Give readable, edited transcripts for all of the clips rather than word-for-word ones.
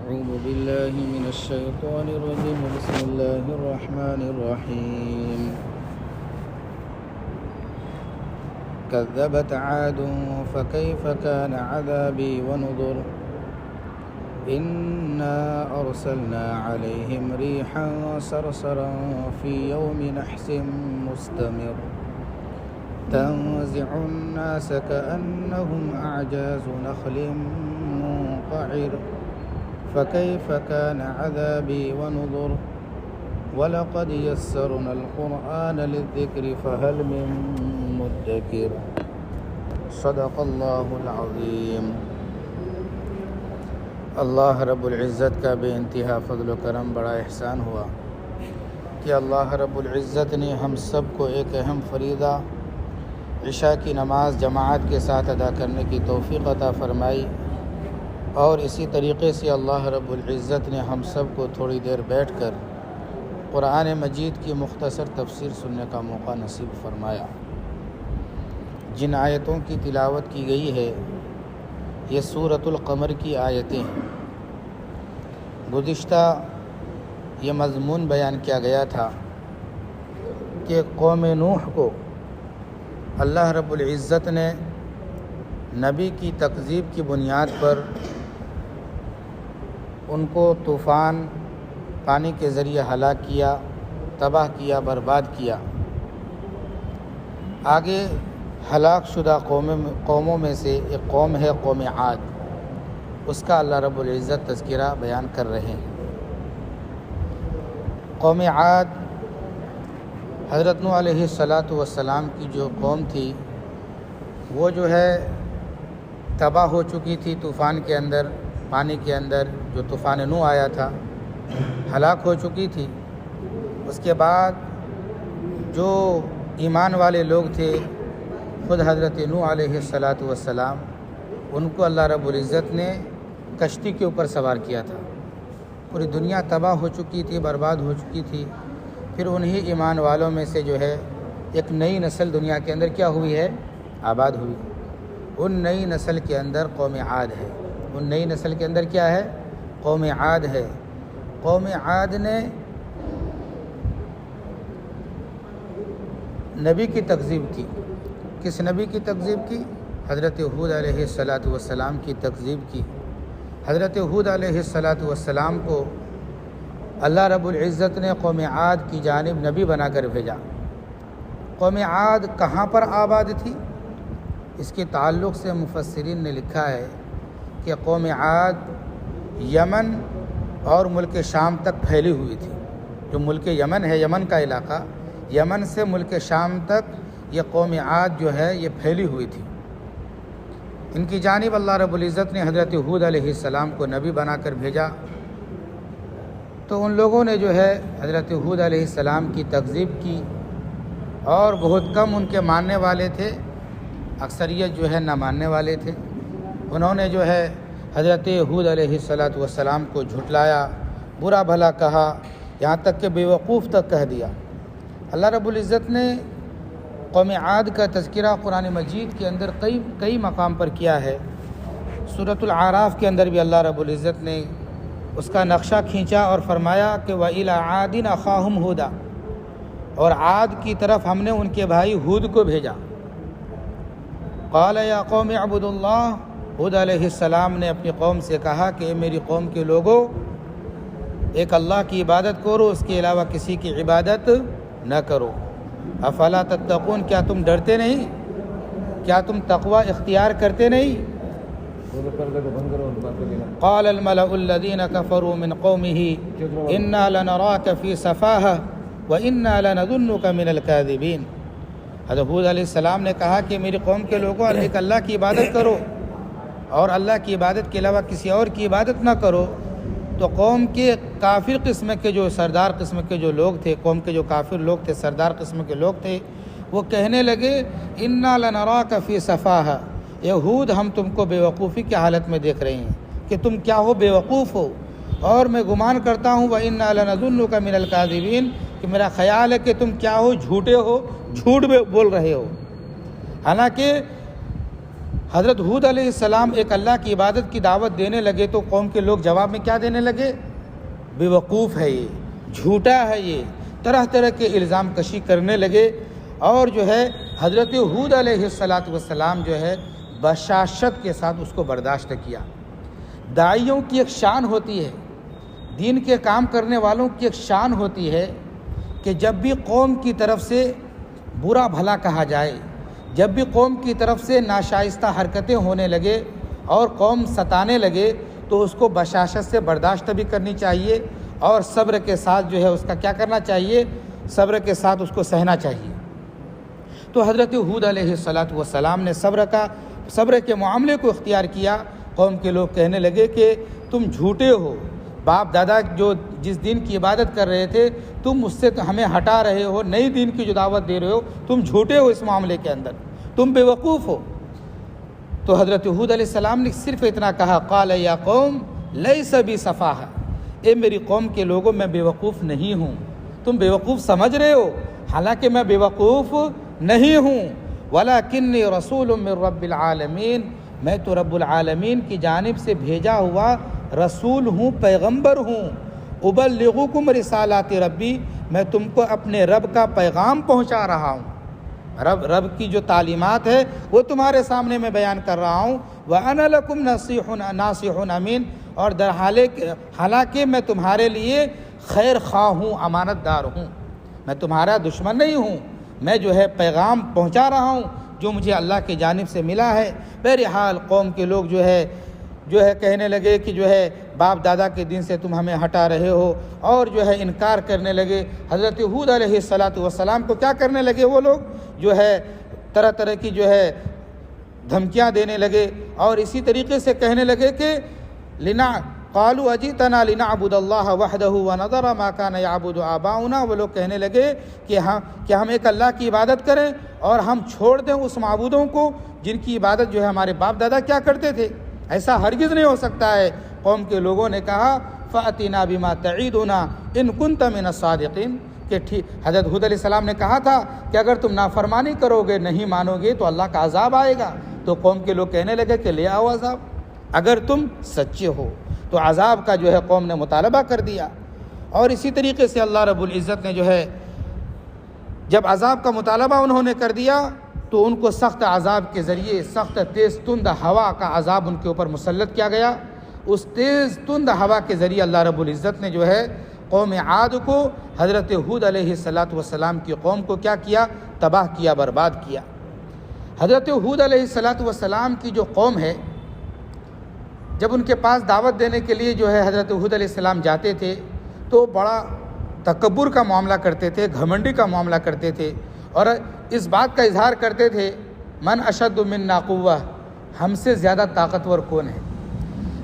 أعوذ بالله من الشيطان الرجيم بسم الله الرحمن الرحيم كذبت عاد فكيف كان عذابي ونذر إنا أرسلنا عليهم ريحا صرصرا في يوم نحس مستمر تنزع الناس كأنهم أعجاز نخل منقعر فكيف كان عذابي ونذر ولقد يسرنا القرآن للذكر فهل من مدكر صدق اللہ العظیم۔ اللہ رب العزت کا بے انتہا فضل و کرم، بڑا احسان ہوا کہ اللہ رب العزت نے ہم سب کو ایک اہم فریضہ عشاء کی نماز جماعت کے ساتھ ادا کرنے کی توفیق عطا فرمائی، اور اسی طریقے سے اللہ رب العزت نے ہم سب کو تھوڑی دیر بیٹھ کر قرآن مجید کی مختصر تفسیر سننے کا موقع نصیب فرمایا۔ جن آیتوں کی تلاوت کی گئی ہے یہ سورۃ القمر کی آیتیں ہیں۔ گزشتہ یہ مضمون بیان کیا گیا تھا کہ قوم نوح کو اللہ رب العزت نے نبی کی تکذیب کی بنیاد پر ان کو طوفان پانی کے ذریعے ہلاک کیا، تباہ کیا، برباد کیا۔ آگے ہلاک شدہ قوموں میں سے ایک قوم ہے قوم عاد، اس کا اللہ رب العزت تذکرہ بیان کر رہے ہیں۔ قوم عاد حضرت نوح علیہ السلام کی جو قوم تھی وہ جو ہے تباہ ہو چکی تھی طوفان کے اندر، پانی کے اندر جو طوفان نوح آیا تھا ہلاک ہو چکی تھی۔ اس کے بعد جو ایمان والے لوگ تھے، خود حضرت نوح علیہ السلام، ان کو اللہ رب العزت نے کشتی کے اوپر سوار کیا تھا۔ پوری دنیا تباہ ہو چکی تھی، برباد ہو چکی تھی۔ پھر انہی ایمان والوں میں سے جو ہے ایک نئی نسل دنیا کے اندر کیا ہوئی ہے؟ آباد ہوئی۔ ان نئی نسل کے اندر قوم عاد ہے۔ ان نئی نسل کے اندر کیا ہے؟ قوم عاد ہے۔ قوم عاد نے نبی کی تکذیب کی۔ کس نبی کی تکذیب کی؟ حضرت ہود علیہ السلام کی تکذیب کی۔ حضرت ہود علیہ السلام کو اللہ رب العزت نے قوم عاد کی جانب نبی بنا کر بھیجا۔ قوم عاد کہاں پر آباد تھی؟ اس کے تعلق سے مفسرین نے لکھا ہے کہ قوم عاد یمن اور ملک شام تک پھیلی ہوئی تھی۔ جو ملک یمن ہے، یمن کا علاقہ، یمن سے ملک شام تک یہ قوم عاد جو ہے یہ پھیلی ہوئی تھی۔ ان کی جانب اللہ رب العزت نے حضرت ہود علیہ السلام کو نبی بنا کر بھیجا، تو ان لوگوں نے جو ہے حضرت ہود علیہ السلام کی تکذیب کی، اور بہت کم ان کے ماننے والے تھے، اکثریت جو ہے نہ ماننے والے تھے۔ انہوں نے جو ہے حضرت ہود علیہ السلام کو جھٹلایا، برا بھلا کہا، یہاں تک کہ بیوقوف تک کہہ دیا۔ اللہ رب العزت نے قوم عاد کا تذکرہ قرآن مجید کے اندر کئی مقام پر کیا ہے۔ سورۃ الاعراف کے اندر بھی اللہ رب العزت نے اس کا نقشہ کھینچا اور فرمایا کہ وَإِلَىٰ عَادٍ أَخَاهُمْ هُودًا، اور عاد کی طرف ہم نے ان کے بھائی ہود کو بھیجا۔ قَالَ يَا قَوْمِ اعْبُدُوا اللَّهَ، ہود علیہ السلام نے اپنی قوم سے کہا کہ اے میری قوم کے لوگوں، ایک اللہ کی عبادت کرو، اس کے علاوہ کسی کی عبادت نہ کرو۔ افلا تتقون، کیا تم ڈرتے نہیں؟ کیا تم تقوی اختیار کرتے نہیں؟ قال الملأ الذين كفروا من قومه إنا لنراك في سفاهة وإنا لنظنك من الكاذبين۔ حضرت ہود علیہ السلام نے کہا کہ میری قوم کے لوگوں، ایک اللہ کی عبادت کرو اور اللہ کی عبادت کے علاوہ کسی اور کی عبادت نہ کرو۔ تو قوم کے کافر قسم کے جو سردار قسم کے جو لوگ تھے، قوم کے جو کافر لوگ تھے، سردار قسم کے لوگ تھے، وہ کہنے لگے انا لنراک فی سفاہہ، اے ہود ہم تم کو بے وقوفی کی حالت میں دیکھ رہے ہیں کہ تم کیا ہو، بے وقوف ہو، اور میں گمان کرتا ہوں وَإِنَّا لَنَظُنُّكَ مِنَ الْكَاذِبِينَ، کہ میرا خیال ہے کہ تم کیا ہو، جھوٹے ہو، جھوٹ بول رہے ہو۔ حالانکہ حضرت ہود علیہ السلام ایک اللہ کی عبادت کی دعوت دینے لگے تو قوم کے لوگ جواب میں کیا دینے لگے؟ بیوقوف ہے یہ، جھوٹا ہے یہ، طرح طرح کے الزام کشی کرنے لگے، اور جو ہے حضرت ہود علیہ السلام جو ہے بشاشت کے ساتھ اس کو برداشت کیا۔ داعیوں کی ایک شان ہوتی ہے، دین کے کام کرنے والوں کی ایک شان ہوتی ہے کہ جب بھی قوم کی طرف سے برا بھلا کہا جائے، جب بھی قوم کی طرف سے ناشائستہ حرکتیں ہونے لگے اور قوم ستانے لگے تو اس کو بشاشت سے برداشت بھی کرنی چاہیے، اور صبر کے ساتھ جو ہے اس کا کیا کرنا چاہیے؟ صبر کے ساتھ اس کو سہنا چاہیے۔ تو حضرت ہود علیہ السلام نے صبر کے معاملے کو اختیار کیا۔ قوم کے لوگ کہنے لگے کہ تم جھوٹے ہو، باپ دادا جو جس دین کی عبادت کر رہے تھے تم اس سے ہمیں ہٹا رہے ہو، نئی دین کی جو دعوت دے رہے ہو، تم جھوٹے ہو اس معاملے کے اندر، تم بیوقوف ہو۔ تو حضرت ہود علیہ السلام نے صرف اتنا کہا، قال یا قوم لیس بی سفاہہ، اے میری قوم کے لوگوں میں بیوقوف نہیں ہوں، تم بیوقوف سمجھ رہے ہو، حالانکہ میں بیوقوف نہیں ہوں، ولکنی رسول من رب العالمین، میں تو رب العالمین کی جانب سے بھیجا ہوا رسول ہوں، پیغمبر ہوں، ابلغکم رسالات ربی، میں تم کو اپنے رب کا پیغام پہنچا رہا ہوں، رب کی جو تعلیمات ہے وہ تمہارے سامنے میں بیان کر رہا ہوں، وَأَنَا لَكُمْ نَاصِحٌ امین، اور حالانکہ میں تمہارے لیے خیر خواہ ہوں، امانت دار ہوں، میں تمہارا دشمن نہیں ہوں، میں جو ہے پیغام پہنچا رہا ہوں جو مجھے اللہ کی جانب سے ملا ہے۔ بہرحال قوم کے لوگ جو ہے کہنے لگے کہ جو ہے باپ دادا کے دین سے تم ہمیں ہٹا رہے ہو، اور جو ہے انکار کرنے لگے۔ حضرت ہود علیہ السلام کو کیا کرنے لگے؟ وہ لوگ جو ہے طرح طرح کی جو ہے دھمکیاں دینے لگے، اور اسی طریقے سے کہنے لگے کہ قالوا اجئتنا لنعبد اللہ وحدہ ونذر ما کان یعبد آباؤنا، وہ لوگ کہنے لگے کہ ہم ایک اللہ کی عبادت کریں اور ہم چھوڑ دیں اس معبودوں کو جن کی عبادت جو ہے ہمارے باپ دادا کیا کرتے تھے، ایسا ہرگز نہیں ہو سکتا ہے۔ قوم کے لوگوں نے کہا فأتنا بما تعیدنا ان کنت من الصادقین، کہ حضرت ہود علیہ السلام نے کہا تھا کہ اگر تم نافرمانی کرو گے، نہیں مانو گے تو اللہ کا عذاب آئے گا۔ تو قوم کے لوگ کہنے لگے کہ لے آؤ عذاب، اگر تم سچے ہو۔ تو عذاب کا جو ہے قوم نے مطالبہ کر دیا، اور اسی طریقے سے اللہ رب العزت نے جو ہے جب عذاب کا مطالبہ انہوں نے کر دیا تو ان کو سخت عذاب کے ذریعے سخت تیز تند ہوا کا عذاب ان کے اوپر مسلط کیا گیا۔ اس تیز تند ہوا کے ذریعے اللہ رب العزت نے جو ہے قوم عاد کو، حضرت ہود علیہ السلام کی قوم کو کیا کیا؟ تباہ کیا، برباد کیا۔ حضرت ہود علیہ السلام کی جو قوم ہے، جب ان کے پاس دعوت دینے کے لیے جو ہے حضرت ہود علیہ السلام جاتے تھے تو بڑا تکبر کا معاملہ کرتے تھے، گھمنڈی کا معاملہ کرتے تھے، اور اس بات کا اظہار کرتے تھے من اشد منا قوہ، ہم سے زیادہ طاقتور کون ہے۔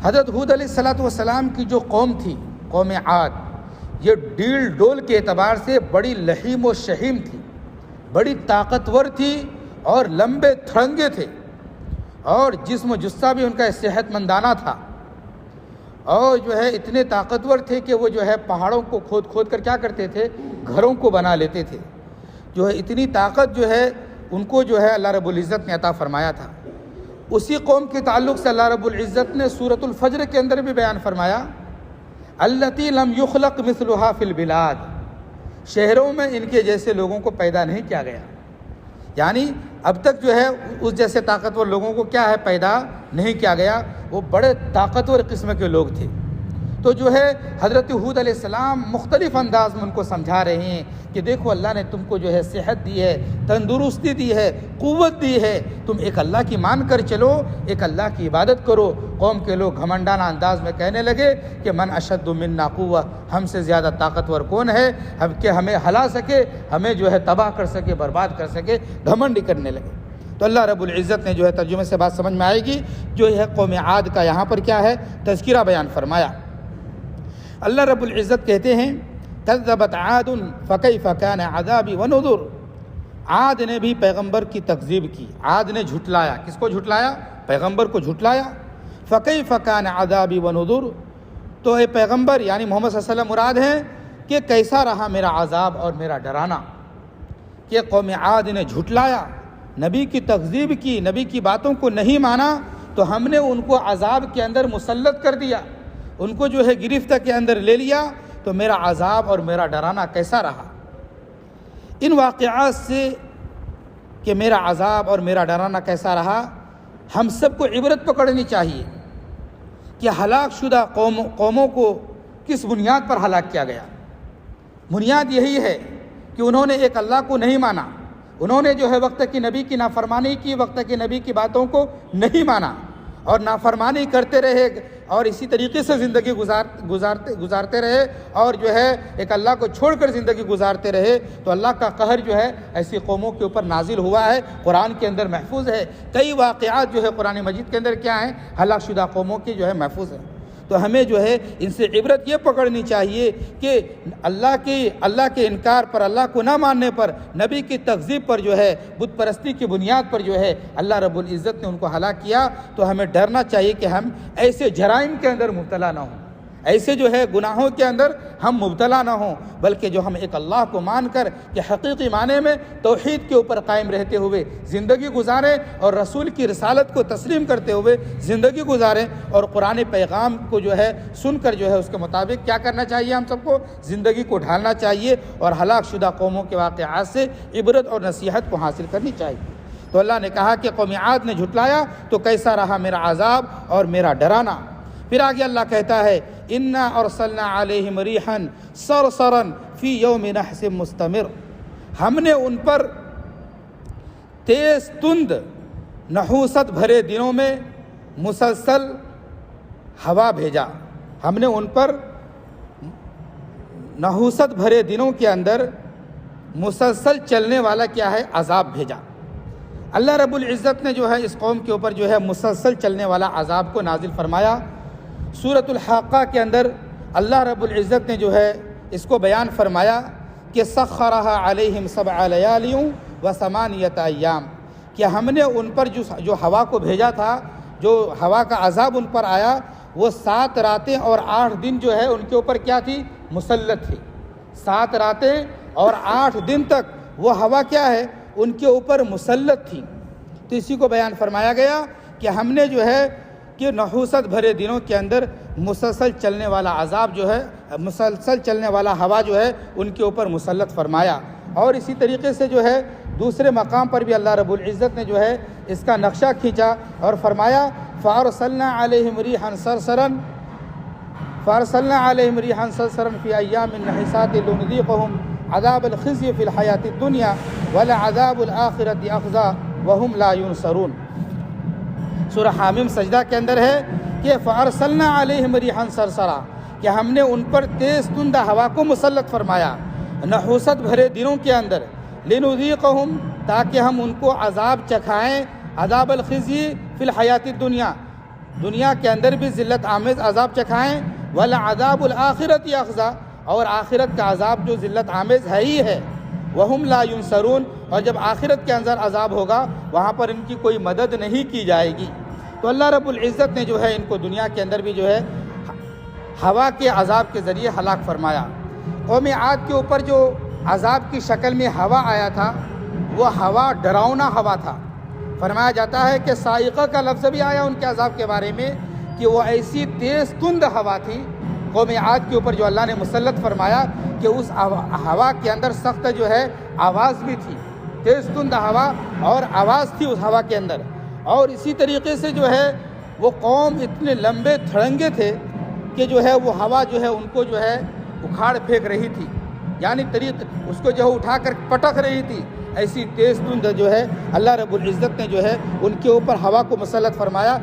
حضرت ہود علیہ السلام کی جو قوم تھی، قوم عاد، یہ ڈیل ڈول کے اعتبار سے بڑی لحیم و شہیم تھی، بڑی طاقتور تھی، اور لمبے تھڑنگے تھے، اور جسم و جثہ بھی ان کا صحت مندانہ تھا، اور جو ہے اتنے طاقتور تھے کہ وہ جو ہے پہاڑوں کو کھود کھود کر کیا کرتے تھے؟ گھروں کو بنا لیتے تھے۔ جو ہے اتنی طاقت جو ہے ان کو جو ہے اللہ رب العزت نے عطا فرمایا تھا۔ اسی قوم کے تعلق سے اللہ رب العزت نے سورۃ الفجر کے اندر بھی بیان فرمایا، التی لم یخلق مثلها فی البلاد، شہروں میں ان کے جیسے لوگوں کو پیدا نہیں کیا گیا، یعنی اب تک جو ہے اس جیسے طاقتور لوگوں کو کیا ہے؟ پیدا نہیں کیا گیا۔ وہ بڑے طاقتور قسم کے لوگ تھے۔ تو جو ہے حضرت ہود علیہ السلام مختلف انداز میں ان کو سمجھا رہے ہیں کہ دیکھو اللہ نے تم کو جو ہے صحت دی ہے، تندرستی دی ہے، قوت دی ہے، تم ایک اللہ کی مان کر چلو، ایک اللہ کی عبادت کرو۔ قوم کے لوگ گھمنڈانہ انداز میں کہنے لگے کہ من اشد منا قوہ، ہم سے زیادہ طاقتور کون ہے کہ ہمیں ہلا سکے، ہمیں جو ہے تباہ کر سکے، برباد کر سکے، گھمنڈی کرنے لگے۔ تو اللہ رب العزت نے جو ہے ترجمے سے بات سمجھ میں آئے گی، جو ہے قوم عاد کا یہاں پر کیا ہے؟ تذکرہ بیان فرمایا۔ اللہ رب العزت کہتے ہیں کذبت عاد فکیف کان عذابی ونذر، عاد نے بھی پیغمبر کی تکذیب کی، عاد نے جھٹلایا۔ کس کو جھٹلایا؟ پیغمبر کو جھٹلایا۔ فکیف کان عذابی ونذر، تو اے پیغمبر یعنی محمد صلی اللہ علیہ وسلم مراد ہیں کہ کیسا رہا میرا عذاب اور میرا ڈرانا، کہ قوم عاد نے جھٹلایا نبی کی تکذیب کی، نبی کی باتوں کو نہیں مانا، تو ہم نے ان کو عذاب کے اندر مسلط کر دیا، ان کو جو ہے گرفتہ کے اندر لے لیا، تو میرا عذاب اور میرا ڈرانا کیسا رہا۔ ان واقعات سے کہ میرا عذاب اور میرا ڈرانا کیسا رہا، ہم سب کو عبرت پکڑنی چاہیے کہ ہلاک شدہ قوموں کو کس بنیاد پر ہلاک کیا گیا۔ بنیاد یہی ہے کہ انہوں نے ایک اللہ کو نہیں مانا، انہوں نے جو ہے وقت کی نبی کی نافرمانی کی، وقت کی نبی کی باتوں کو نہیں مانا اور نافرمانی کرتے رہے اور اسی طریقے سے زندگی گزارتے رہے اور جو ہے ایک اللہ کو چھوڑ کر زندگی گزارتے رہے، تو اللہ کا قہر جو ہے ایسی قوموں کے اوپر نازل ہوا ہے، قرآن کے اندر محفوظ ہے۔ کئی واقعات جو ہے قرآن مجید کے اندر کیا ہیں، ہلاک شدہ قوموں کی جو ہے محفوظ ہیں۔ تو ہمیں جو ہے ان سے عبرت یہ پکڑنی چاہیے کہ اللہ کے انکار پر، اللہ کو نہ ماننے پر، نبی کی تکذیب پر جو ہے، بت پرستی کی بنیاد پر جو ہے اللہ رب العزت نے ان کو ہلاک کیا۔ تو ہمیں ڈرنا چاہیے کہ ہم ایسے جرائم کے اندر مبتلا نہ ہوں، ایسے جو ہے گناہوں کے اندر ہم مبتلا نہ ہوں، بلکہ جو ہم ایک اللہ کو مان کر کہ حقیقی معنی میں توحید کے اوپر قائم رہتے ہوئے زندگی گزاریں اور رسول کی رسالت کو تسلیم کرتے ہوئے زندگی گزاریں، اور قرآن پیغام کو جو ہے سن کر جو ہے اس کے مطابق کیا کرنا چاہیے، ہم سب کو زندگی کو ڈھالنا چاہیے اور ہلاک شدہ قوموں کے واقعات سے عبرت اور نصیحت کو حاصل کرنی چاہیے۔ تو اللہ نے کہا کہ قوم عاد نے جھٹلایا تو کیسا رہا میرا عذاب اور میرا ڈرانا۔ پھر آگے اللہ کہتا ہے انا ارسلنا علیہم ریحا صرصرا فی یوم نحس مستمر، ہم نے ان پر تیز تند نحوست بھرے دنوں میں مسلسل ہوا بھیجا، ہم نے ان پر نحوست بھرے دنوں کے اندر مسلسل چلنے والا کیا ہے، عذاب بھیجا۔ اللہ رب العزت نے جو ہے اس قوم کے اوپر جو ہے مسلسل چلنے والا عذاب کو نازل فرمایا۔ سورۃ الحاقہ کے اندر اللہ رب العزت نے جو ہے اس کو بیان فرمایا کہ سخرھا علیہم 7 لیال و 8 ایام، کہ ہم نے ان پر جو ہوا کو بھیجا تھا، جو ہوا کا عذاب ان پر آیا، وہ 7 راتیں اور 8 دن جو ہے ان کے اوپر کیا تھی، مسلط تھی۔ 7 راتیں اور 8 دن تک وہ ہوا کیا ہے، ان کے اوپر مسلط تھی۔ تو اسی کو بیان فرمایا گیا کہ ہم نے جو ہے کہ نحوست بھرے دنوں کے اندر مسلسل چلنے والا عذاب جو ہے، مسلسل چلنے والا ہوا جو ہے ان کے اوپر مسلط فرمایا۔ اور اسی طریقے سے جو ہے دوسرے مقام پر بھی اللہ رب العزت نے جو ہے اس کا نقشہ کھینچا اور فرمایا فارسلنا علیہم ریحا صرصرا فی ایام نحسات لنذیقہم عذاب الخزي فی الحیاۃ الدنیا ولعذاب الآخرۃ اخزی وہم لا ینصرون۔ سورہ حامیم سجدہ کے اندر ہے کہ فارسلنا علیہم ریحا صرصرا، کہ ہم نے ان پر تیز تند ہوا کو مسلط فرمایا نحوست بھرے دنوں کے اندر، لنذیقہم، تاکہ ہم ان کو عذاب چکھائیں، عذاب الخزی فی الحیاۃ الدنیا، دنیا کے اندر بھی ذلت آمیز عذاب چکھائیں، ولعذاب الآخرۃ اخزی، اور آخرت کا عذاب جو ذلت آمیز ہے ہی ہے، وہم لا ینصرون، اور جب آخرت کے اندر عذاب ہوگا وہاں پر ان کی کوئی مدد نہیں کی جائے گی۔ تو اللہ رب العزت نے جو ہے ان کو دنیا کے اندر بھی جو ہے ہوا کے عذاب کے ذریعے ہلاک فرمایا۔ قوم عاد کے اوپر جو عذاب کی شکل میں ہوا آیا تھا، وہ ہوا ڈراؤنا ہوا تھا۔ فرمایا جاتا ہے کہ صاعقہ کا لفظ بھی آیا ان کے عذاب کے بارے میں کہ وہ ایسی تیز تند ہوا تھی قوم عاد کے اوپر جو اللہ نے مسلط فرمایا کہ اس ہوا کے اندر سخت جو ہے آواز بھی تھی، تیز تند ہوا اور آواز تھی اس ہوا کے اندر۔ اور اسی طریقے سے جو ہے وہ قوم اتنے لمبے تھڑنگے تھے کہ جو ہے وہ ہوا جو ہے ان کو جو ہے اکھاڑ پھینک رہی تھی، یعنی اس کو جو ہے اٹھا کر پٹک رہی تھی، ایسی تیز تند جو ہے اللہ رب العزت نے جو ہے ان کے اوپر ہوا کو مسلط فرمایا۔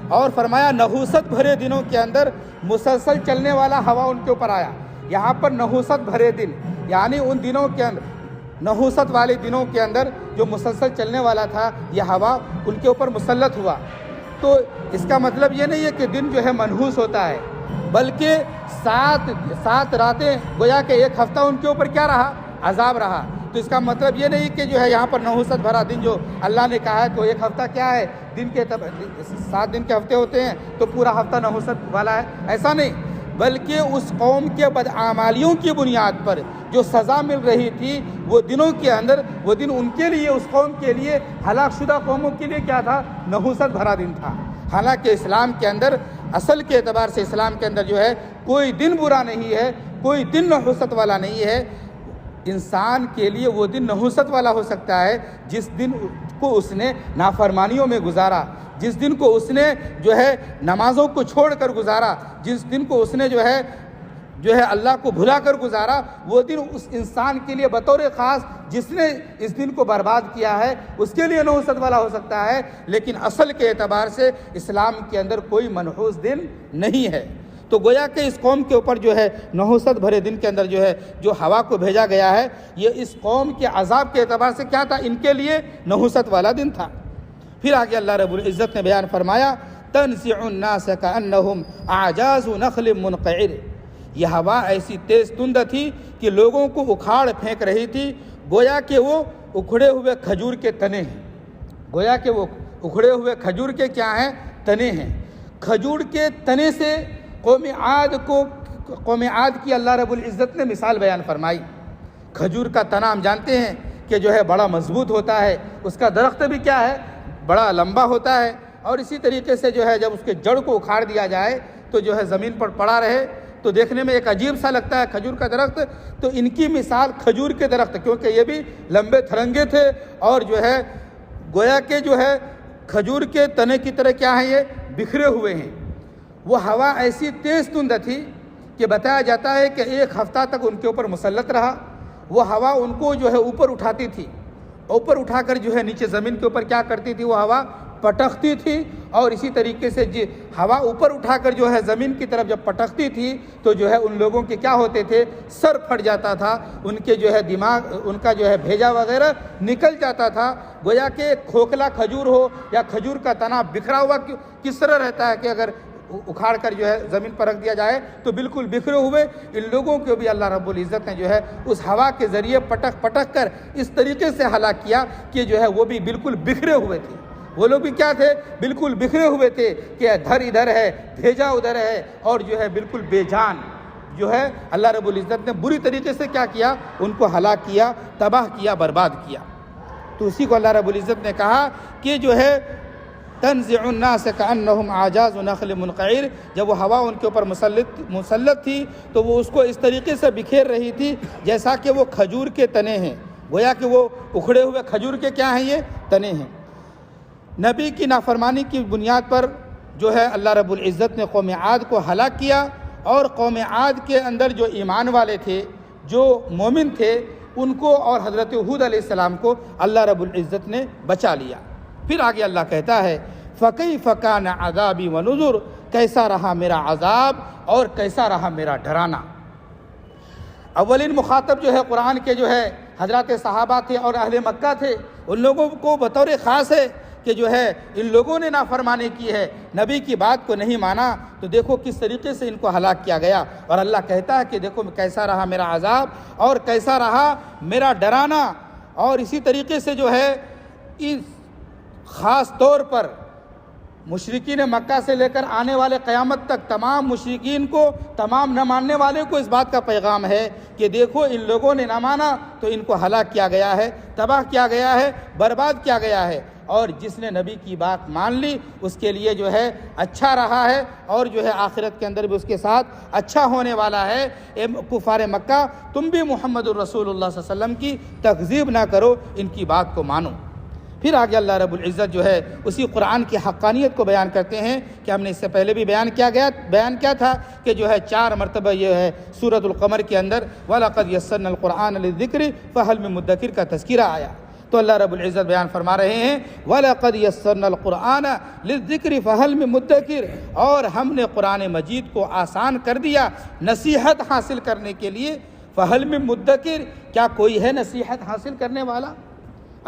اور فرمایا نحوست بھرے دنوں کے اندر مسلسل چلنے والا ہوا ان کے اوپر آیا۔ یہاں پر نحوست بھرے دن یعنی ان دنوں کے اندر، نحوست والے دنوں کے اندر جو مسلسل چلنے والا تھا یہ ہوا ان کے اوپر مسلط ہوا۔ تو اس کا مطلب یہ نہیں ہے کہ دن جو ہے منحوس ہوتا ہے، بلکہ 7 راتیں گویا کہ 1 ہفتہ ان کے اوپر کیا رہا، عذاب رہا۔ تو اس کا مطلب یہ نہیں کہ جو ہے یہاں پر نحوست بھرا دن جو اللہ نے کہا ہے تو 1 ہفتہ کیا ہے، دن کے 7 دن کے ہفتے ہوتے ہیں تو پورا ہفتہ نحوست والا ہے، ایسا نہیں، بلکہ اس قوم کے بدعمالیوں کی بنیاد پر جو سزا مل رہی تھی وہ دنوں کے اندر، وہ دن ان کے لیے، اس قوم کے لیے، ہلاک شدہ قوموں کے لیے کیا تھا؟ نحوست بھرا دن تھا۔ حالانکہ اسلام کے اندر، اصل کے اعتبار سے اسلام کے اندر جو ہے کوئی دن برا نہیں ہے، کوئی دن نحوست والا نہیں ہے۔ انسان کے لیے وہ دن نحوست والا ہو سکتا ہے جس دن کو اس نے نافرمانیوں میں گزارا، جس دن کو اس نے جو ہے نمازوں کو چھوڑ کر گزارا، جس دن کو اس نے جو ہے اللہ کو بھلا کر گزارا، وہ دن اس انسان کے لیے بطور خاص جس نے اس دن کو برباد کیا ہے اس کے لیے نحوست والا ہو سکتا ہے، لیکن اصل کے اعتبار سے اسلام کے اندر کوئی منحوس دن نہیں ہے۔ تو گویا کہ اس قوم کے اوپر جو ہے نحوست بھرے دن کے اندر جو ہے جو ہوا کو بھیجا گیا ہے، یہ اس قوم کے عذاب کے اعتبار سے کیا تھا؟ ان کے لیے نحوست والا دن تھا۔ پھر آگے اللہ رب العزت نے بیان فرمایا تنزع الناس کأنہم اعجاز نخل منقعر، یہ ہوا ایسی تیز تند تھی کہ لوگوں کو اکھاڑ پھینک رہی تھی، گویا کہ وہ اکھڑے ہوئے کھجور کے تنے ہیں، گویا کہ وہ اکھڑے ہوئے کھجور کے کیا ہیں؟ تنے ہیں۔ کھجور کے تنے سے قوم عاد کی اللہ رب العزت نے مثال بیان فرمائی۔ کھجور کا تنا ہم جانتے ہیں کہ جو ہے بڑا مضبوط ہوتا ہے، اس کا درخت بھی کیا ہے؟ بڑا لمبا ہوتا ہے، اور اسی طریقے سے جو ہے جب اس کے جڑ کو اکھاڑ دیا جائے تو جو ہے زمین پر پڑا رہے تو دیکھنے میں ایک عجیب سا لگتا ہے کھجور کا درخت۔ تو ان کی مثال کھجور کے درخت، کیونکہ یہ بھی لمبے تھرنگے تھے اور جو ہے گویا کہ جو ہے کھجور کے تنے کی طرح کیا ہیں؟ یہ بکھرے ہوئے ہیں۔ وہ ہوا ایسی تیز تند تھی کہ بتایا جاتا ہے کہ ایک ہفتہ تک ان کے اوپر مسلط رہا۔ وہ ہوا ان کو جو ہے اوپر اٹھاتی تھی، اوپر اٹھا کر جو ہے نیچے زمین کے اوپر کیا کرتی تھی؟ وہ ہوا پٹکتی تھی، اور اسی طریقے سے ہوا اوپر اٹھا کر جو ہے زمین کی طرف جب پٹکتی تھی تو جو ہے ان لوگوں کے کیا ہوتے تھے؟ سر پھٹ جاتا تھا، ان کے جو ہے دماغ، ان کا جو ہے بھیجا وغیرہ نکل جاتا تھا۔ گویا کہ کھوکھلا کھجور ہو یا کھجور کا تنا بکھرا ہوا کس طرح رہتا ہے کہ اگر اکھاڑ کر جو ہے زمین پر رکھ دیا جائے تو بالکل بکھرے ہوئے، ان لوگوں کو بھی اللہ رب العزت نے جو ہے اس ہوا کے ذریعے پٹک پٹک کر اس طریقے سے ہلاک کیا کہ جو ہے وہ بھی بالکل بکھرے ہوئے تھے۔ وہ لوگ بھی کیا تھے؟ بالکل بکھرے ہوئے تھے کہ دھر ادھر ہے، بھیجا ادھر ہے، اور جو ہے بالکل بے جان جو ہے اللہ رب العزت نے بری طریقے سے کیا کیا؟ ان کو ہلاک کیا، تباہ کیا، برباد کیا۔ تو اسی کو اللہ رب العزت نے کہا کہ جو ہے تنزع الناس کأنہم اعجاز نخل منقعر، جب وہ ہوا ان کے اوپر مسلط تھی تو وہ اس کو اس طریقے سے بکھیر رہی تھی جیسا کہ وہ کھجور کے تنے ہیں، گویا کہ وہ اکھڑے ہوئے کھجور کے کیا ہیں؟ یہ تنے ہیں۔ نبی کی نافرمانی کی بنیاد پر جو ہے اللہ رب العزت نے قوم عاد کو ہلاک کیا، اور قوم عاد کے اندر جو ایمان والے تھے، جو مومن تھے، ان کو اور حضرت ہود علیہ السلام کو اللہ رب العزت نے بچا لیا۔ پھر آگے اللہ کہتا ہے فَكَيْفَ كَانَ عَذَابِي وَنُذُرِ، کیسا رہا میرا عذاب اور کیسا رہا میرا ڈرانا۔ اولین مخاطب جو ہے قرآن کے جو ہے حضرات صحابہ تھے اور اہل مکہ تھے، ان لوگوں کو بطور خاص ہے کہ جو ہے ان لوگوں نے نافرمانی کی ہے، نبی کی بات کو نہیں مانا، تو دیکھو کس طریقے سے ان کو ہلاک کیا گیا۔ اور اللہ کہتا ہے کہ دیکھو کیسا رہا میرا عذاب اور کیسا رہا میرا ڈرانا۔ اور اسی طریقے سے جو ہے اس خاص طور پر مشرکین مکہ سے لے کر آنے والے قیامت تک تمام مشرکین کو، تمام نہ ماننے والے کو اس بات کا پیغام ہے کہ دیکھو ان لوگوں نے نہ مانا تو ان کو ہلاک کیا گیا ہے، تباہ کیا گیا ہے، برباد کیا گیا ہے، اور جس نے نبی کی بات مان لی اس کے لیے جو ہے اچھا رہا ہے، اور جو ہے آخرت کے اندر بھی اس کے ساتھ اچھا ہونے والا ہے۔ اے کفار مکہ، تم بھی محمد الرسول اللہ صلی اللہ علیہ وسلم کی تکذیب نہ کرو، ان کی بات کو مانو۔ پھر آگے اللہ رب العزت جو ہے اسی قرآن کی حقانیت کو بیان کرتے ہیں کہ ہم نے اس سے پہلے بھی بیان کیا تھا کہ جو ہے 4 مرتبہ یہ ہے سورۃ القمر کے اندر وَلَقَدْ يَسَّرْنَا الْقُرْآنَ لِلذِّكْرِ فَهَلْ مِن مُدَّكِرٍ کا تذکرہ آیا، تو اللہ رب العزت بیان فرما رہے ہیں وَلَقَدْ يَسَّرْنَا الْقُرْآنَ لِلذِّكْرِ فَهَلْ مِن مُدَّكِرٍ، اور ہم نے قرآن مجید کو آسان کر دیا نصیحت حاصل کرنے کے لیے۔ فَهَلْ مِن مُدَّكِرٍ، کیا کوئی ہے نصیحت حاصل کرنے والا؟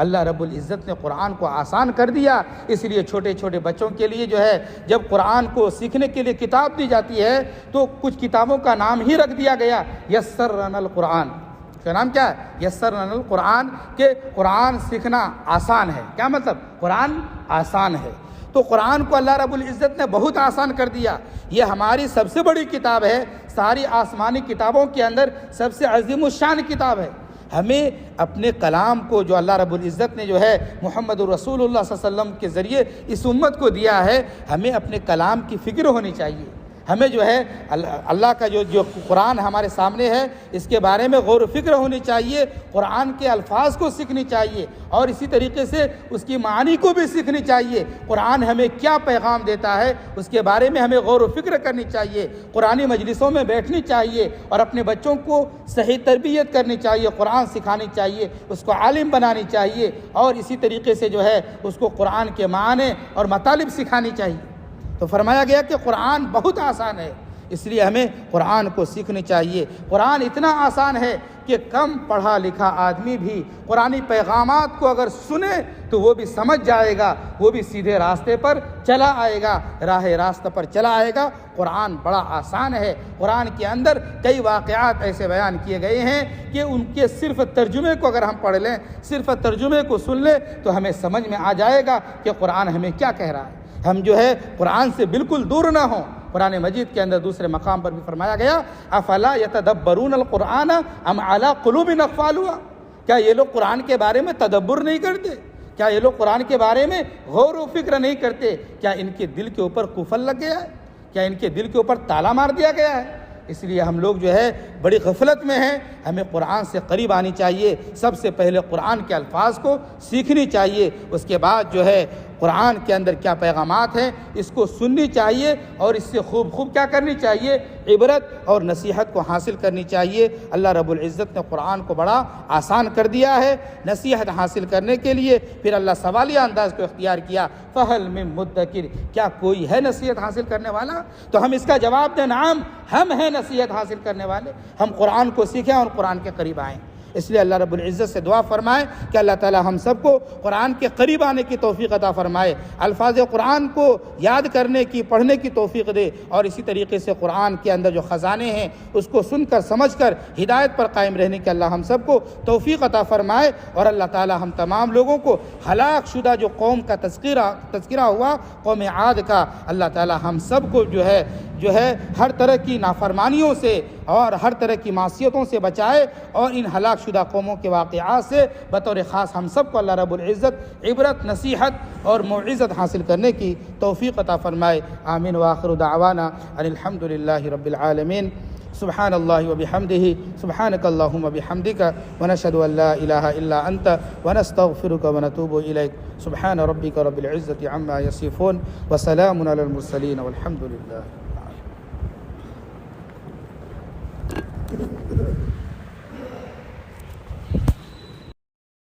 اللہ رب العزت نے قرآن کو آسان کر دیا، اس لیے چھوٹے چھوٹے بچوں کے لیے جو ہے جب قرآن کو سیکھنے کے لیے کتاب دی جاتی ہے تو کچھ کتابوں کا نام ہی رکھ دیا گیا یسرنا القرآن، اس کا نام کیا ہے؟ یسرنا القرآن، کہ قرآن سیکھنا آسان ہے۔ کیا مطلب؟ قرآن آسان ہے، تو قرآن کو اللہ رب العزت نے بہت آسان کر دیا۔ یہ ہماری سب سے بڑی کتاب ہے، ساری آسمانی کتابوں کے اندر سب سے عظیم الشان کتاب ہے۔ ہمیں اپنے کلام کو جو اللہ رب العزت نے جو ہے محمد رسول اللہ صلی اللہ علیہ وسلم کے ذریعے اس امت کو دیا ہے، ہمیں اپنے کلام کی فکر ہونی چاہیے۔ ہمیں جو ہے اللہ کا جو قرآن ہمارے سامنے ہے اس کے بارے میں غور و فکر ہونی چاہیے، قرآن کے الفاظ کو سیکھنی چاہیے، اور اسی طریقے سے اس کی معانی کو بھی سیکھنی چاہیے۔ قرآن ہمیں کیا پیغام دیتا ہے اس کے بارے میں ہمیں غور و فکر کرنی چاہیے، قرآنی مجلسوں میں بیٹھنی چاہیے اور اپنے بچوں کو صحیح تربیت کرنی چاہیے، قرآن سکھانی چاہیے، اس کو عالم بنانی چاہیے، اور اسی طریقے سے جو ہے اس کو قرآن کے معنی اور مطالب سکھانی چاہیے۔ تو فرمایا گیا کہ قرآن بہت آسان ہے، اس لیے ہمیں قرآن کو سیکھنی چاہیے۔ قرآن اتنا آسان ہے کہ کم پڑھا لکھا آدمی بھی قرآنی پیغامات کو اگر سنے تو وہ بھی سمجھ جائے گا، وہ بھی سیدھے راستے پر چلا آئے گا، راہ راستہ پر چلا آئے گا۔ قرآن بڑا آسان ہے۔ قرآن کے اندر کئی واقعات ایسے بیان کیے گئے ہیں کہ ان کے صرف ترجمے کو اگر ہم پڑھ لیں، صرف ترجمے کو سن لیں تو ہمیں سمجھ میں آ جائے گا کہ قرآن ہمیں کیا کہہ رہا ہے۔ ہم جو ہے قرآن سے بالکل دور نہ ہوں۔ قرآن مجید کے اندر دوسرے مقام پر بھی فرمایا گیا افلا یتدبرون القرآن ام علی قلوب اقفالها، کیا یہ لوگ قرآن کے بارے میں تدبر نہیں کرتے؟ کیا یہ لوگ قرآن کے بارے میں غور و فکر نہیں کرتے؟ کیا ان کے دل کے اوپر قفل لگ گیا ہے؟ کیا ان کے دل کے اوپر تالا مار دیا گیا ہے؟ اس لیے ہم لوگ جو ہے بڑی غفلت میں ہیں۔ ہمیں قرآن سے قریب آنی چاہیے، سب سے پہلے قرآن کے الفاظ کو سیکھنی چاہیے، اس کے بعد جو ہے قرآن کے اندر کیا پیغامات ہیں اس کو سننی چاہیے، اور اس سے خوب کیا کرنی چاہیے، عبرت اور نصیحت کو حاصل کرنی چاہیے۔ اللہ رب العزت نے قرآن کو بڑا آسان کر دیا ہے۔ نصیحت حاصل کرنے کے لیے پھر اللہ سوالیہ انداز کو اختیار کیا، فہل من مدکر، کیا کوئی ہے نصیحت حاصل کرنے والا؟ تو ہم اس کا جواب دیں نعم، ہم ہیں نصیحت حاصل کرنے والے۔ ہم قرآن کو سیکھیں اور قرآن کے قریب آئیں۔ اس لیے اللہ رب العزت سے دعا فرمائے کہ اللہ تعالی ہم سب کو قرآن کے قریب آنے کی توفیق عطا فرمائے، الفاظ قرآن کو یاد کرنے کی، پڑھنے کی توفیق دے، اور اسی طریقے سے قرآن کے اندر جو خزانے ہیں اس کو سن کر سمجھ کر ہدایت پر قائم رہنے کی اللہ ہم سب کو توفیق عطا فرمائے۔ اور اللہ تعالی ہم تمام لوگوں کو ہلاک شدہ جو قوم کا تذکرہ ہوا، قوم عاد کا، اللہ تعالی ہم سب کو جو ہے ہر طرح کی نافرمانیوں سے اور ہر طرح کی معصیتوں سے بچائے، اور ان ہلاک شدہ قوموں کے واقعات سے بطور خاص ہم سب کو اللہ رب العزت عبرت، نصیحت اور موعظت حاصل کرنے کی توفیق عطا فرمائے۔ آمین وآخر دعوانا ان الحمد للہ رب العالمین۔ سبحان اللہ وبحمدہ، سبحانک اللہم وبحمدک، ونشہد ان لا الہ الا انت، ونستغفرک ونتوب الیک۔ سبحان ربک رب العزت عما یصفون، وسلام علی المرسلین، والحمد للہ۔